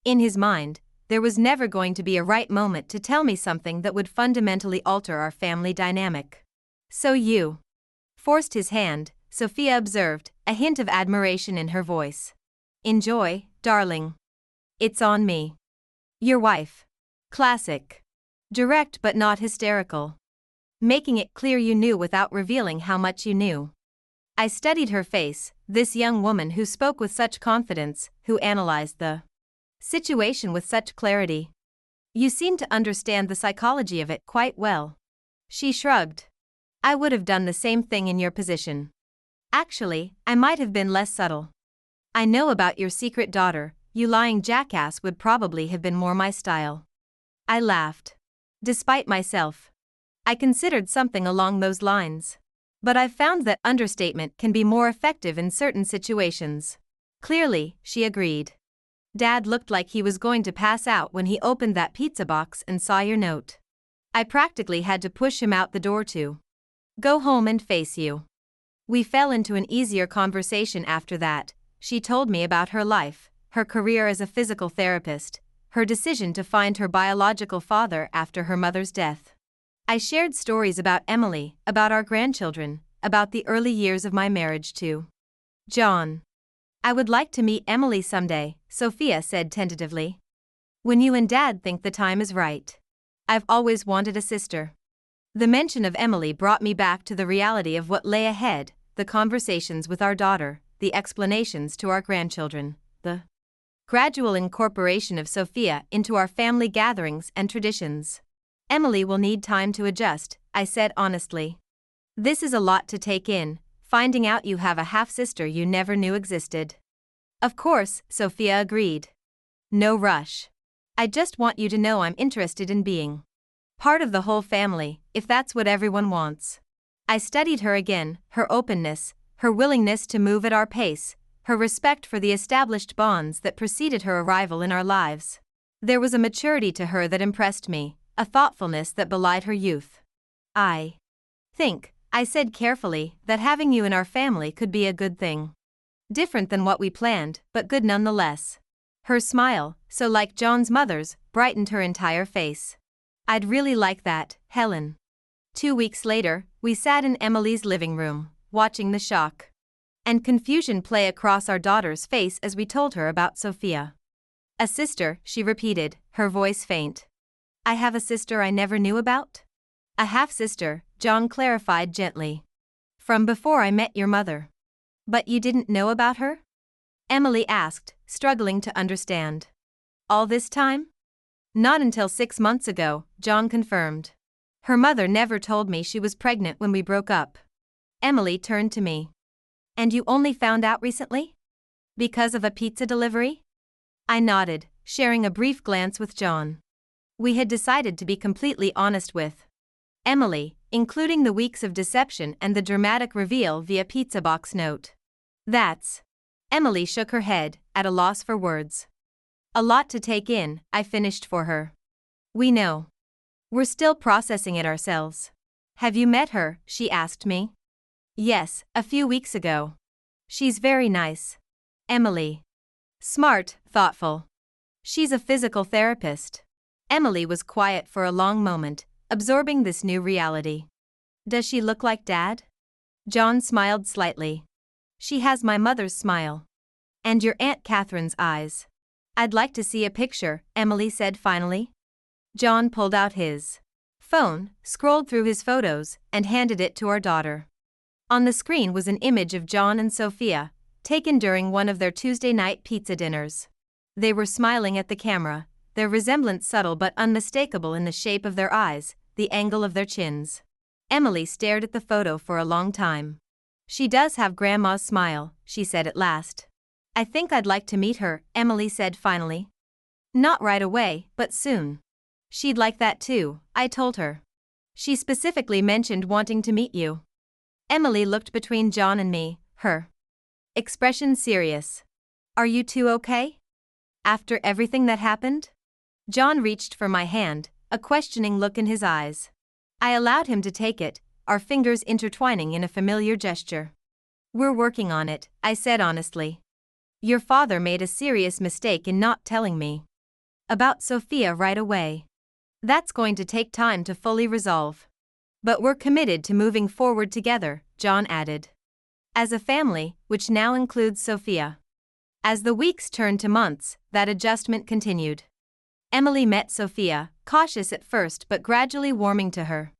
In his mind, there was never going to be a right moment to tell me something that would fundamentally alter our family dynamic." "So you forced his hand," Sophia observed, a hint of admiration in her voice. "Enjoy, darling. It's on me. Your wife." Classic. Direct but not hysterical. Making it clear you knew without revealing how much you knew. I studied her face, this young woman who spoke with such confidence, who analyzed the situation with such clarity. "You seem to understand the psychology of it quite well." She shrugged. "I would have done the same thing in your position. Actually, I might have been less subtle. I know about your secret daughter, you lying jackass would probably have been more my style." I laughed. Despite myself, I considered something along those lines. But I've found that understatement can be more effective in certain situations. "Clearly," she agreed. "Dad looked like he was going to pass out when he opened that pizza box and saw your note. I practically had to push him out the door to go home and face you." We fell into an easier conversation after that. She told me about her life, her career as a physical therapist, her decision to find her biological father after her mother's death. I shared stories about Emily, about our grandchildren, about the early years of my marriage to John. "I would like to meet Emily someday," Sophia said tentatively. "When you and Dad think the time is right. I've always wanted a sister." The mention of Emily brought me back to the reality of what lay ahead, the conversations with our daughter, the explanations to our grandchildren, the Gradual incorporation of Sophia into our family gatherings and traditions. Emily will need time to adjust, I said honestly. This is a lot to take in, finding out you have a half-sister you never knew existed. Of course, Sophia agreed. No rush. I just want you to know I'm interested in being part of the whole family, if that's what everyone wants. I studied her again, her openness, her willingness to move at our pace, her respect for the established bonds that preceded her arrival in our lives. There was a maturity to her that impressed me, a thoughtfulness that belied her youth. I think, I said carefully, that having you in our family could be a good thing. Different than what we planned, but good nonetheless. Her smile, so like John's mother's, brightened her entire face. I'd really like that, Helen. 2 weeks later, we sat in Emily's living room, watching the shock and confusion play across our daughter's face as we told her about Sophia. A sister, she repeated, her voice faint. I have a sister I never knew about? A half-sister, John clarified gently. From before I met your mother. But you didn't know about her? Emily asked, struggling to understand. All this time? Not until 6 months ago, John confirmed. Her mother never told me she was pregnant when we broke up. Emily turned to me. And you only found out recently? Because of a pizza delivery? I nodded, sharing a brief glance with John. We had decided to be completely honest with Emily, including the weeks of deception and the dramatic reveal via pizza box note. That's. Emily shook her head, at a loss for words. A lot to take in, I finished for her. We know. We're still processing it ourselves. Have you met her? She asked me. Yes, a few weeks ago. She's very nice. Emily. Smart, thoughtful. She's a physical therapist. Emily was quiet for a long moment, absorbing this new reality. Does she look like Dad? John smiled slightly. She has my mother's smile. And your Aunt Catherine's eyes. I'd like to see a picture, Emily said finally. John pulled out his phone, scrolled through his photos, and handed it to our daughter. On the screen was an image of John and Sophia, taken during one of their Tuesday night pizza dinners. They were smiling at the camera, their resemblance subtle but unmistakable in the shape of their eyes, the angle of their chins. Emily stared at the photo for a long time. She does have Grandma's smile, she said at last. I think I'd like to meet her, Emily said finally. Not right away, but soon. She'd like that too, I told her. She specifically mentioned wanting to meet you. Emily looked between John and me, her expression serious. Are you two okay? After everything that happened? John reached for my hand, a questioning look in his eyes. I allowed him to take it, our fingers intertwining in a familiar gesture. We're working on it, I said honestly. Your father made a serious mistake in not telling me about Sophia right away. That's going to take time to fully resolve. But we're committed to moving forward together, John added. As a family, which now includes Sophia. As the weeks turned to months, that adjustment continued. Emily met Sophia, cautious at first but gradually warming to her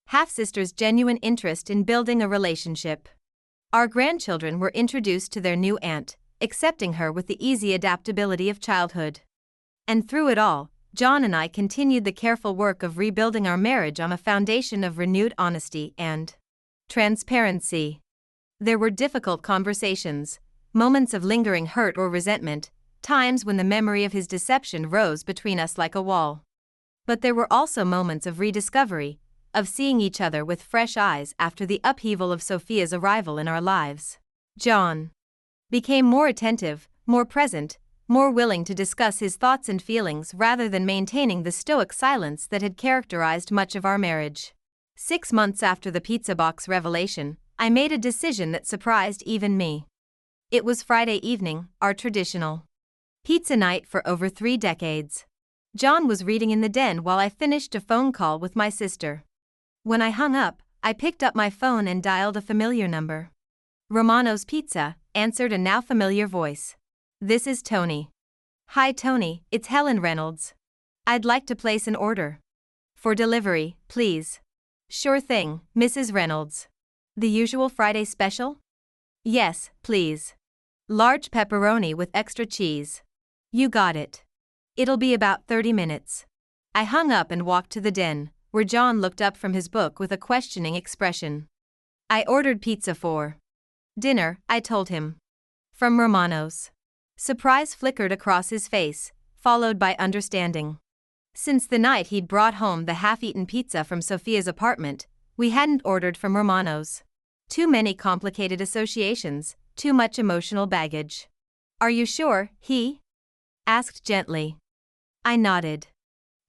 half-sister's genuine interest in building a relationship. Our grandchildren were introduced to their new aunt, accepting her with the easy adaptability of childhood. And through it all, John and I continued the careful work of rebuilding our marriage on a foundation of renewed honesty and transparency. There were difficult conversations, moments of lingering hurt or resentment, times when the memory of his deception rose between us like a wall. But there were also moments of rediscovery, of seeing each other with fresh eyes after the upheaval of Sophia's arrival in our lives. John became more attentive, more present, more willing to discuss his thoughts and feelings rather than maintaining the stoic silence that had characterized much of our marriage. 6 months after the pizza box revelation, I made a decision that surprised even me. It was Friday evening, our traditional pizza night for over 3 decades. John was reading in the den while I finished a phone call with my sister. When I hung up, I picked up my phone and dialed a familiar number. Romano's Pizza, answered a now familiar voice. This is Tony. Hi Tony, it's Helen Reynolds. I'd like to place an order. For delivery, please. Sure thing, Mrs. Reynolds. The usual Friday special? Yes, please. Large pepperoni with extra cheese. You got it. It'll be about 30 minutes. I hung up and walked to the den, where John looked up from his book with a questioning expression. I ordered pizza for dinner, I told him. From Romano's. Surprise flickered across his face, followed by understanding. Since the night he'd brought home the half-eaten pizza from Sophia's apartment, we hadn't ordered from Romano's. Too many complicated associations, too much emotional baggage. Are you sure, he asked gently. I nodded.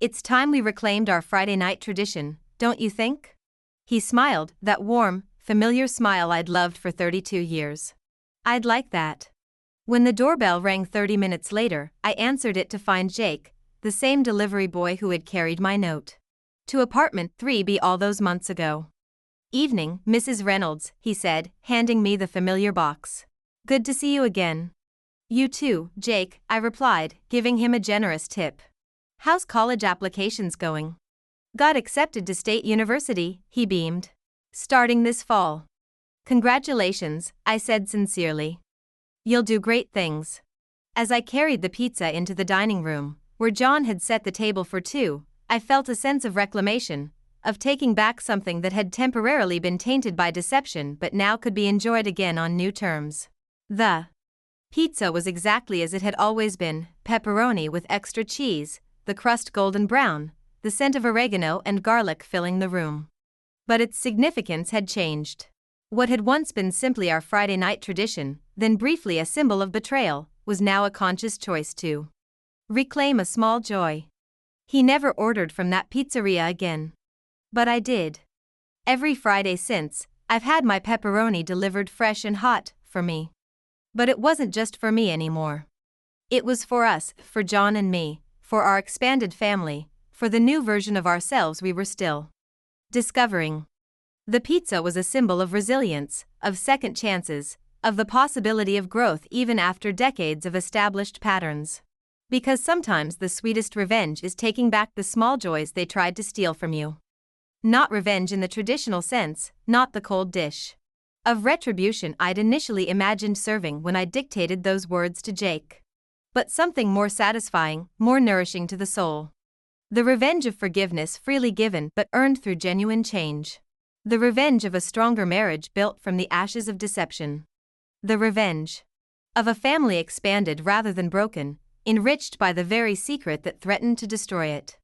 It's time we reclaimed our Friday night tradition, don't you think? He smiled, that warm, familiar smile I'd loved for 32 years. I'd like that. When the doorbell rang 30 minutes later, I answered it to find Jake, the same delivery boy who had carried my note to apartment 3B all those months ago. Evening, Mrs. Reynolds, he said, handing me the familiar box. Good to see you again. You too, Jake, I replied, giving him a generous tip. How's college applications going? Got accepted to State University, he beamed. Starting this fall. Congratulations, I said sincerely. You'll do great things. As I carried the pizza into the dining room, where John had set the table for two, I felt a sense of reclamation, of taking back something that had temporarily been tainted by deception but now could be enjoyed again on new terms. The pizza was exactly as it had always been, pepperoni with extra cheese, the crust golden brown, the scent of oregano and garlic filling the room. But its significance had changed. What had once been simply our Friday night tradition, then briefly a symbol of betrayal, was now a conscious choice to reclaim a small joy. He never ordered from that pizzeria again. But I did. Every Friday since, I've had my pepperoni delivered fresh and hot, for me. But it wasn't just for me anymore. It was for us, for John and me, for our expanded family, for the new version of ourselves we were still discovering. The pizza was a symbol of resilience, of second chances, of the possibility of growth even after decades of established patterns. Because sometimes the sweetest revenge is taking back the small joys they tried to steal from you. Not revenge in the traditional sense, not the cold dish of retribution I'd initially imagined serving when I dictated those words to Jake. But something more satisfying, more nourishing to the soul. The revenge of forgiveness freely given but earned through genuine change. The revenge of a stronger marriage built from the ashes of deception. The revenge of a family expanded rather than broken, enriched by the very secret that threatened to destroy it.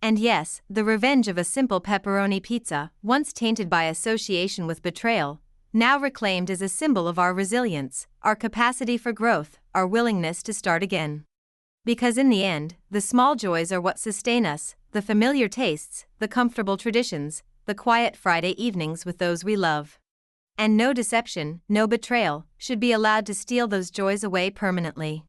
And yes, the revenge of a simple pepperoni pizza, once tainted by association with betrayal, now reclaimed as a symbol of our resilience, our capacity for growth, our willingness to start again. Because in the end, the small joys are what sustain us, the familiar tastes, the comfortable traditions, the quiet Friday evenings with those we love. And no deception, no betrayal, should be allowed to steal those joys away permanently.